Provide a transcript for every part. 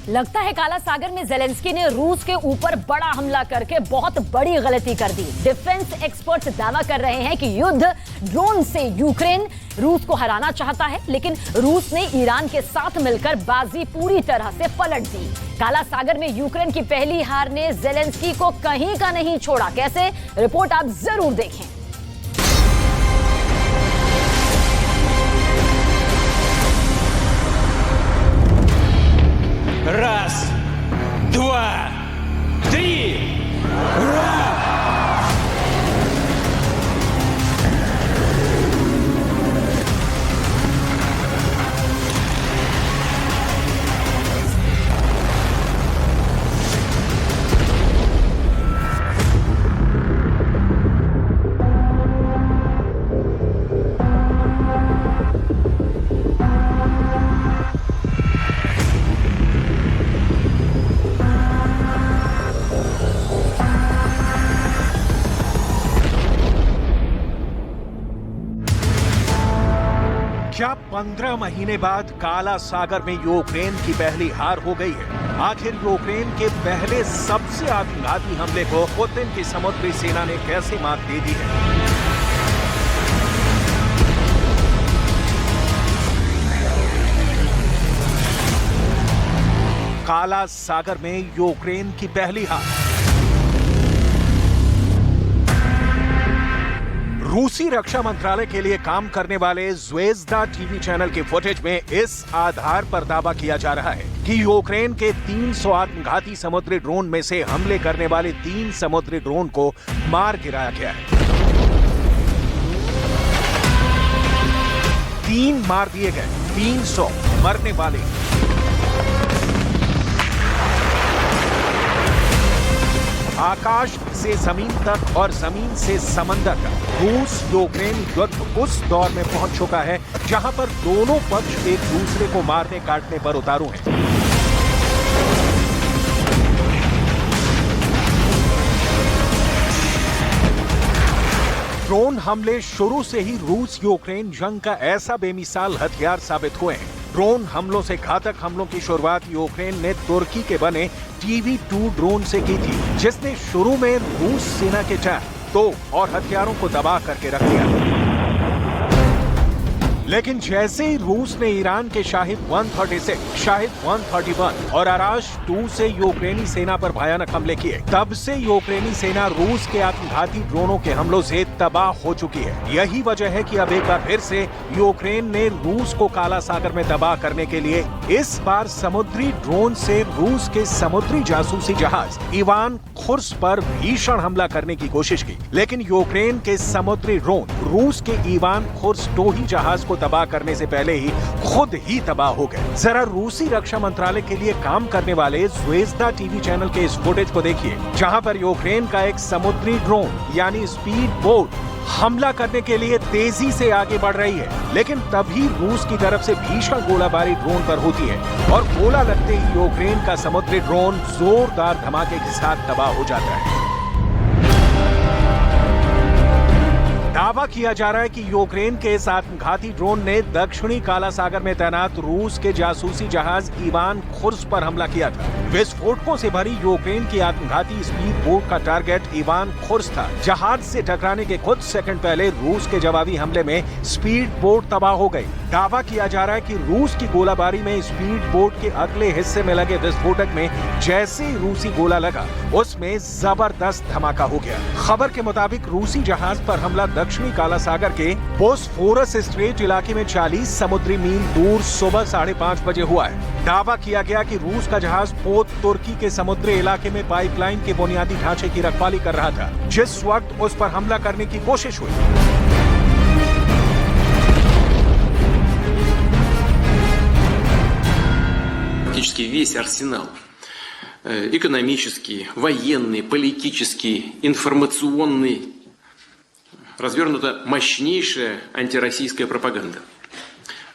लगता है काला सागर में ज़ेलेंस्की ने रूस के ऊपर बड़ा हमला करके बहुत बड़ी गलती कर दी। डिफेंस एक्सपर्ट्स दावा कर रहे हैं कि युद्ध ड्रोन से यूक्रेन रूस को हराना चाहता है, लेकिन रूस ने ईरान के साथ मिलकर बाजी पूरी तरह से पलट दी। काला सागर में यूक्रेन की पहली हार ने ज़ेलेंस्की को कहीं का नहीं छोड़ा। कैसे, रिपोर्ट आप जरूर देखें। Раз, два, три! Ура! क्या 15 महीने बाद काला सागर में यूक्रेन की पहली हार हो गई है? आखिर यूक्रेन के पहले सबसे आत्मघाती हमले को पुतिन की समुद्री सेना ने कैसे मात दे दी है? काला सागर में यूक्रेन की पहली हार। रूसी रक्षा मंत्रालय के लिए काम करने वाले ज़्वेज़दा टीवी चैनल के फुटेज में इस आधार पर दावा किया जा रहा है कि यूक्रेन के 300 आत्मघाती समुद्री ड्रोन में से हमले करने वाले 3 समुद्री ड्रोन को मार गिराया गया है। 3 मार दिए गए, 300 मरने वाले। आकाश से जमीन तक और जमीन से समंदर तक रूस यूक्रेन युद्ध उस दौर में पहुंच चुका है जहां पर दोनों पक्ष एक दूसरे को मारने काटने पर उतारू हैं। ड्रोन हमले शुरू से ही रूस यूक्रेन जंग का ऐसा बेमिसाल हथियार साबित हुए हैं। ड्रोन हमलों से घातक हमलों की शुरुआत यूक्रेन ने तुर्की के बने TB2 ड्रोन से की थी, जिसने शुरू में रूस सेना के टैंक, तोप और हथियारों को दबा करके रख दिया। लेकिन जैसे ही रूस ने ईरान के शाहिद 136, शाहिद 131 और अराश 2 से यूक्रेनी सेना पर भयानक हमले किए, तब से यूक्रेनी सेना रूस के आत्मघाती ड्रोनों के हमलों से तबाह हो चुकी है। यही वजह है कि अब एक बार फिर से यूक्रेन ने रूस को काला सागर में तबाह करने के लिए इस बार समुद्री ड्रोन से रूस के समुद्री जासूसी जहाज इवान खुर्स पर भीषण हमला करने की कोशिश की। लेकिन यूक्रेन के समुद्री ड्रोन रूस के इवान खुर्स 2 ही जहाज को तबाह करने से पहले ही खुद ही तबाह हो गए। जरा रूसी रक्षा मंत्रालय के लिए काम करने वाले ज़्वेज़दा टीवी चैनल के इस फुटेज को देखिए, जहां पर यूक्रेन का एक समुद्री ड्रोन यानी स्पीड बोट हमला करने के लिए तेजी से आगे बढ़ रही है। लेकिन तभी रूस की तरफ से भीषण गोलाबारी ड्रोन पर होती है और गोला लगते ही यूक्रेन का समुद्री ड्रोन जोरदार धमाके के साथ तबाह हो जाता है। दावा किया जा रहा है कि यूक्रेन के इस आत्मघाती ड्रोन ने दक्षिणी काला सागर में तैनात रूस के जासूसी जहाज इवान खुर्स पर हमला किया था। विस्फोटकों से भरी यूक्रेन की आत्मघाती स्पीड बोट का टारगेट इवान खुर्स था। जहाज से टकराने के कुछ सेकंड पहले रूस के जवाबी हमले में स्पीड बोट तबाह हो गई। दावा किया जा रहा है कि रूस की गोलाबारी में स्पीड बोट के अगले हिस्से में लगे विस्फोटक में जैसे ही रूसी गोला लगा, उसमें जबरदस्त धमाका हो गया। खबर के मुताबिक रूसी जहाज पर हमला दक्षिणी काला सागर के बोस्फोरस स्ट्रेट इलाके में 40 समुद्री मील दूर सुबह 5:30 बजे हुआ है। दावा किया गया कि रूस का जहाज पोत तुर्की के समुद्री इलाके में पाइपलाइन के बुनियादी ढांचे की रखवाली कर रहा था, जिस वक्त उस पर हमला करने की कोशिश हुई। Практически весь арсенал экономический, военный, политический, информационный развернута мощнейшая антироссийская пропаганда.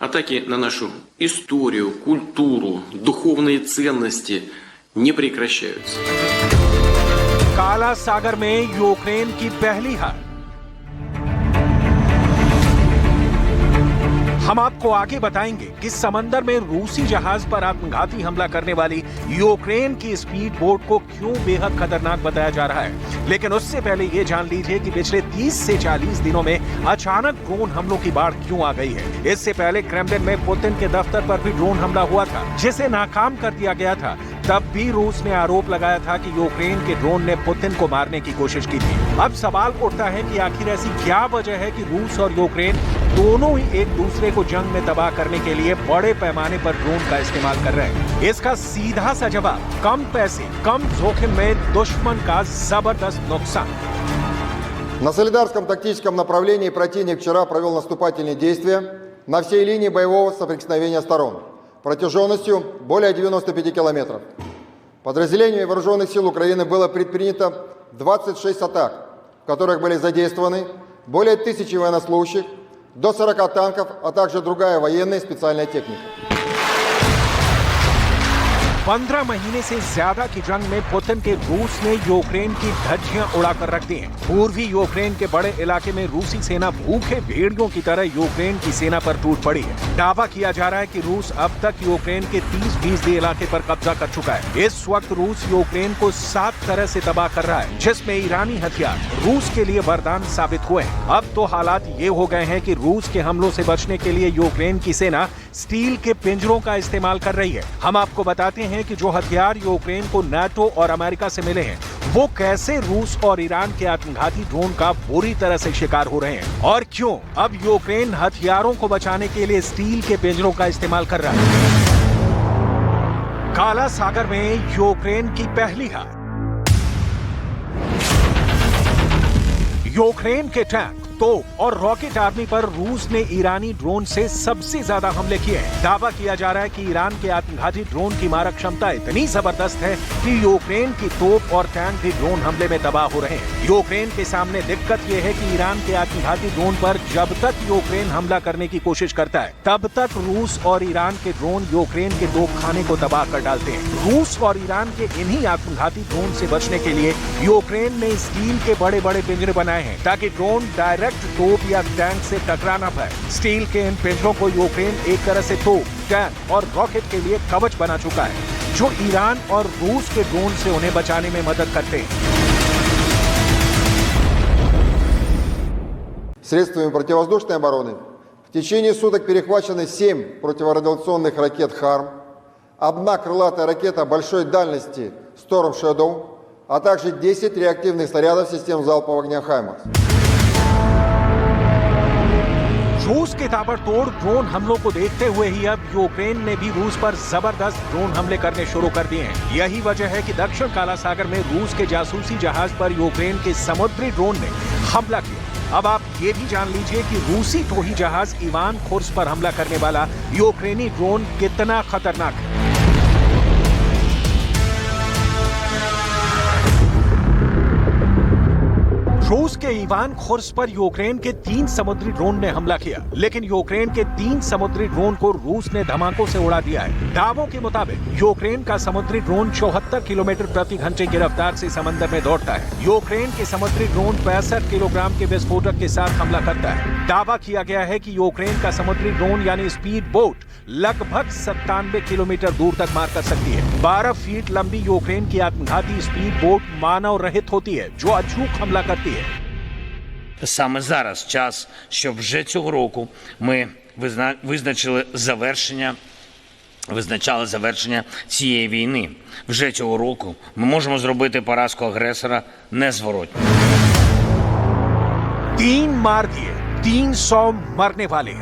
Атаки на нашу историю, культуру, духовные ценности не прекращаются. काला सागर में यूक्रेन की पहली हार। हम आपको आगे बताएंगे कि समंदर में रूसी जहाज पर आत्मघाती हमला करने वाली यूक्रेन की स्पीड बोट को क्यों बेहद खतरनाक बताया जा रहा है। लेकिन उससे पहले ये जान लीजिए कि पिछले 30 से 40 दिनों में अचानक ड्रोन हमलों की बाढ़ क्यों आ गई है। इससे पहले क्रेमलिन में पुतिन के दफ्तर पर भी ड्रोन हमला हुआ था, जिसे नाकाम कर दिया गया था। तब भी रूस ने आरोप लगाया था कि यूक्रेन के ड्रोन ने पुतिन को मारने की कोशिश की थी। अब सवाल उठता है कि आखिर ऐसी क्या वजह है कि रूस और यूक्रेन दोनों ही एक दूसरे को जंग में तबाह करने के लिए बड़े पैमाने पर ड्रोन का इस्तेमाल कर रहे हैं। इसका सीधा सा जवाब कम पैसे, कम जोखिम में दुश्मन का जबरदस्त नुकसान। На Солидарском тактическом направлении противник вчера провел наступательные действия на всей линии боевого соприкосновения сторон протяженностью более 95 километров. Подразделениями вооруженных сил Украины было предпринято 26 атак, в которых были задействованы более 1000 военнослужащих, до 40 танков, а также другая военная и специальная техника. 15 महीने से ज्यादा की जंग में पुतिन के रूस ने यूक्रेन की धज्जियां उड़ाकर रख दी हैं। पूर्वी यूक्रेन के बड़े इलाके में रूसी सेना भूखे भेड़ियों की तरह यूक्रेन की सेना पर टूट पड़ी है। दावा किया जा रहा है कि रूस अब तक यूक्रेन के 30% इलाके पर कब्जा कर चुका है। इस वक्त रूस यूक्रेन को 7 तरह से तबाह कर रहा है, जिसमें ईरानी हथियार रूस के लिए वरदान साबित हुए हैं। अब तो हालात ये हो गए हैं कि रूस के हमलों से बचने के लिए यूक्रेन की सेना स्टील के पिंजरों का इस्तेमाल कर रही है। हम आपको बताते हैं कि जो हथियार यूक्रेन को नाटो और अमेरिका से मिले हैं, वो कैसे रूस और ईरान के आत्मघाती ड्रोन का बुरी तरह से शिकार हो रहे हैं और क्यों अब यूक्रेन हथियारों को बचाने के लिए स्टील के पिंजरों का इस्तेमाल कर रहा है। काला सागर में यूक्रेन की पहली हार। यूक्रेन के टैंक, तोप और रॉकेट आर्मी पर रूस ने ईरानी ड्रोन से सबसे ज्यादा हमले किए हैं। दावा किया जा रहा है कि ईरान के आत्मघाती ड्रोन की मारक क्षमता इतनी जबरदस्त है कि यूक्रेन की तोप और टैंक भी ड्रोन हमले में तबाह हो रहे हैं। यूक्रेन के सामने दिक्कत यह है कि ईरान के आत्मघाती ड्रोन पर जब तक यूक्रेन हमला करने की कोशिश करता है, तब तक रूस और ईरान के ड्रोन यूक्रेन के तोपखाने को तबाह कर डालते हैं। रूस और ईरान के इन्हीं आत्मघाती ड्रोन से बचने के लिए यूक्रेन ने स्टील के बड़े बड़े पिंजरे बनाए हैं, ताकि ड्रोन डायरेक्ट तोप या टैंक से टकरा न पाए। स्टील के इन पिंजरों को यूक्रेन एक तरह से तोप, टैंक और रॉकेट के लिए कवच बना चुका है, जो ईरान और रूस के ड्रोन से उन्हें बचाने में मदद करते हैं। Средствами противовоздушной обороны в течение суток перехвачены 7 противорадиационных ракет «Харм», 1 крылатая ракета большой дальности «Storm Shadow», а также 10 реактивных снарядов систем залпового огня «Хаймарс». रूस के ताबड़तोड़ ड्रोन हमलों को देखते हुए ही अब यूक्रेन ने भी रूस पर जबरदस्त ड्रोन हमले करने शुरू कर दिए हैं। यही वजह है कि दक्षिण काला सागर में रूस के जासूसी जहाज पर यूक्रेन के समुद्री ड्रोन ने हमला किया। अब आप ये भी जान लीजिए कि रूसी टोही जहाज इवान खोर्स पर हमला करने वाला यूक्रेनी ड्रोन कितना खतरनाक है। रूस के इवान खोर्स पर यूक्रेन के 3 समुद्री ड्रोन ने हमला किया, लेकिन यूक्रेन के 3 समुद्री ड्रोन को रूस ने धमाकों से उड़ा दिया है। दावों के मुताबिक यूक्रेन का समुद्री ड्रोन 74 किलोमीटर प्रति घंटे की रफ्तार से समंदर में दौड़ता है। यूक्रेन के समुद्री ड्रोन 65 किलोग्राम के विस्फोटक के साथ हमला करता है। दावा किया गया है कि यूक्रेन का समुद्री ड्रोन यानी स्पीड बोट लगभग 97 किलोमीटर दूर तक मार कर सकती है। 12 फीट लंबी यूक्रेन की आत्मघाती स्पीड बोट मानव रहित होती है, जो अचूक हमला करती है। Саме зараз час, щоб вже цього року ми визначали завершення цієї війни. Вже цього року ми можемо зробити поразку агресора незворотньо. 3 मार दिए, 300 मरने वाले।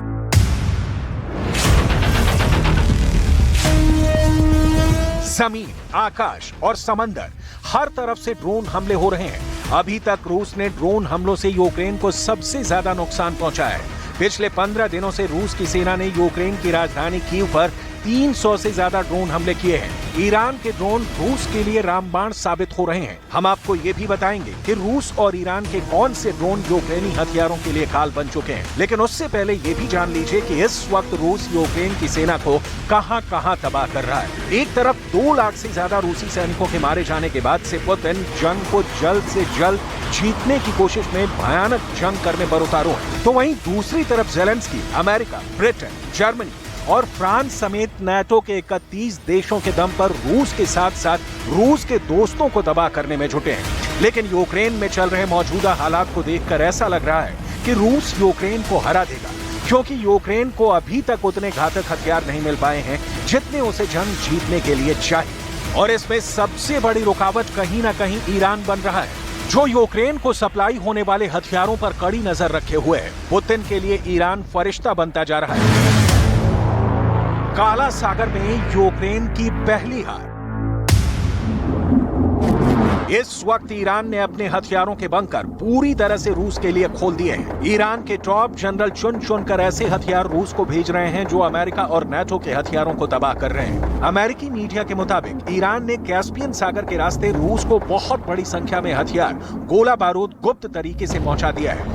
जमीन, आकाश और समंदर, हर तरफ से ड्रोन हमले हो रहे हैं। अभी तक रूस ने ड्रोन हमलों से यूक्रेन को सबसे ज्यादा नुकसान पहुंचाया है। पिछले 15 दिनों से रूस की सेना ने यूक्रेन की राजधानी कीव पर 300 से ज्यादा ड्रोन हमले किए हैं। ईरान के ड्रोन रूस के लिए रामबाण साबित हो रहे हैं। हम आपको ये भी बताएंगे कि रूस और ईरान के कौन से ड्रोन यूक्रेनी हथियारों के लिए काल बन चुके हैं। लेकिन उससे पहले ये भी जान लीजिए कि इस वक्त रूस यूक्रेन की सेना को कहां-कहां तबाह कर रहा है। एक तरफ 2 लाख से ज्यादा रूसी सैनिकों के मारे जाने के बाद से पुतिन जंग को जल्द से जल्द जीतने की कोशिश में भयानक जंग करने पर उतारू है, तो वहीं दूसरी तरफ ज़ेलेंस्की अमेरिका, ब्रिटेन, जर्मनी और फ्रांस समेत नाटो के 31 देशों के दम पर रूस के साथ साथ रूस के दोस्तों को तबाह करने में जुटे हैं। लेकिन यूक्रेन में चल रहे मौजूदा हालात को देखकर ऐसा लग रहा है कि रूस यूक्रेन को हरा देगा, क्योंकि यूक्रेन को अभी तक उतने घातक हथियार नहीं मिल पाए हैं जितने उसे जंग जीतने के लिए चाहिए। और इसमें सबसे बड़ी रुकावट कहीं ना कहीं ईरान बन रहा है, जो यूक्रेन को सप्लाई होने वाले हथियारों पर कड़ी नजर रखे हुए है। पुतिन के लिए ईरान फरिश्ता बनता जा रहा है। काला सागर में यूक्रेन की पहली हार। इस वक्त ईरान ने अपने हथियारों के बंकर पूरी तरह से रूस के लिए खोल दिए हैं। ईरान के टॉप जनरल चुन चुनकर ऐसे हथियार रूस को भेज रहे हैं जो अमेरिका और नाटो के हथियारों को तबाह कर रहे हैं। अमेरिकी मीडिया के मुताबिक ईरान ने कैस्पियन सागर के रास्ते रूस को बहुत बड़ी संख्या में हथियार, गोला बारूद गुप्त तरीके से पहुंचा दिया है।